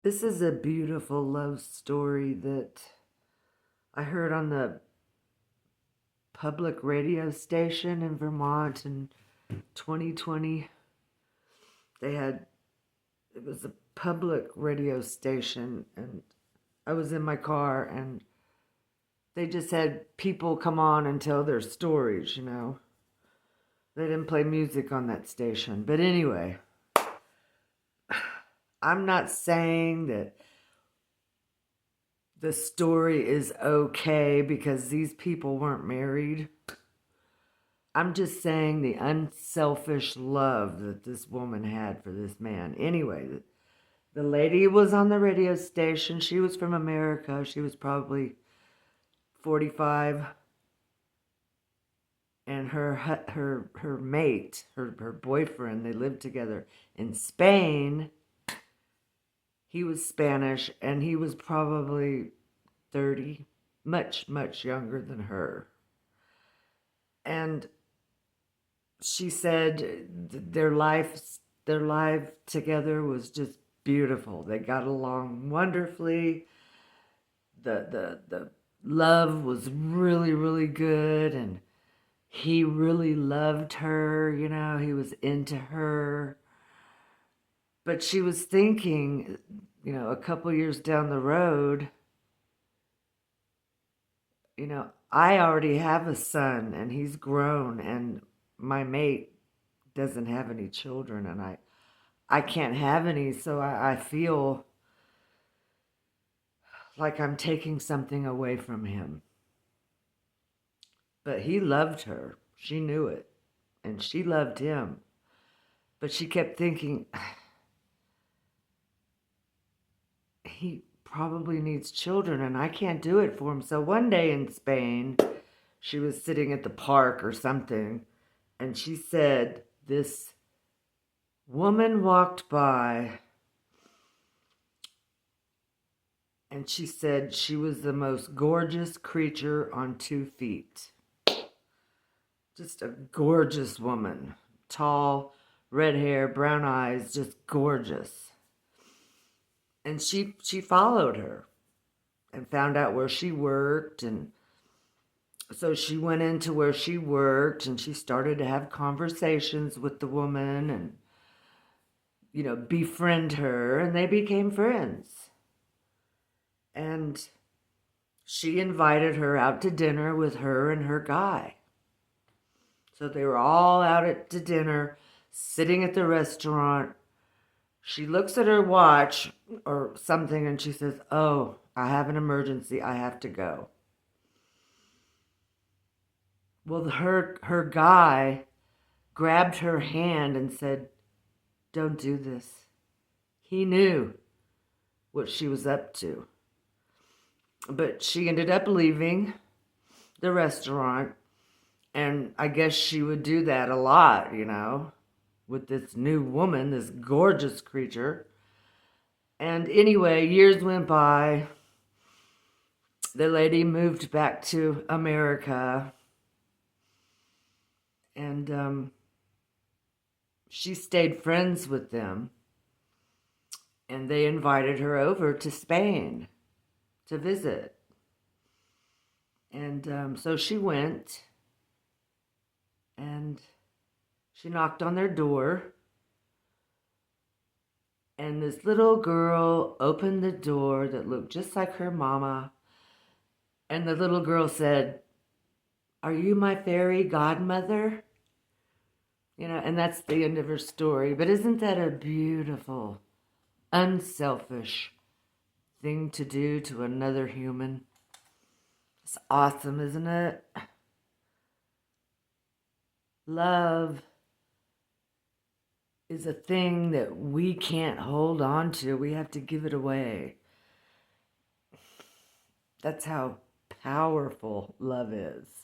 This is a beautiful love story that I heard on the public radio station in Vermont in 2020. They had, it was a public radio station, and I was in my car, and they just had people come on and tell their stories. They didn't play music on that station. But anyway, I'm not saying that the story is okay because these people weren't married. I'm just saying the unselfish love that this woman had for this man. Anyway, the lady was on the radio station. She was from America. She was probably 45. And her mate, her boyfriend, they lived together in Spain. He was Spanish, and he was probably 30, much, much younger than her. And she said their life together was just beautiful. They got along wonderfully. The love was really, really good, and he really loved her, he was into her. But she was thinking, a couple years down the road, I already have a son and he's grown, and my mate doesn't have any children, and I can't have any, so I feel like I'm taking something away from him. But he loved her. She knew it. And she loved him. But she kept thinking, he probably needs children and I can't do it for him. So one day in Spain, she was sitting at the park or something, and she said this woman walked by, and she said she was the most gorgeous creature on 2 feet. Just a gorgeous woman. Tall, red hair, brown eyes, just gorgeous. And she followed her and found out where she worked, and so she went into where she worked, and she started to have conversations with the woman and befriend her, and they became friends. And she invited her out to dinner with her and her guy. So they were all out to dinner, sitting at the restaurant. She looks at her watch or something, and she says, "Oh, I have an emergency. I have to go." Well, her guy grabbed her hand and said, "Don't do this." He knew what she was up to. But she ended up leaving the restaurant, and I guess she would do that a lot, with this new woman, this gorgeous creature. And anyway, years went by. The lady moved back to America, and she stayed friends with them, and they invited her over to Spain to visit. And so she went, and she knocked on their door, and this little girl opened the door that looked just like her mama, and the little girl said, "Are you my fairy godmother?" And that's the end of her story. But isn't that a beautiful, unselfish thing to do to another human? It's awesome, isn't it? Love is a thing that we can't hold on to. We have to give it away. That's how powerful love is.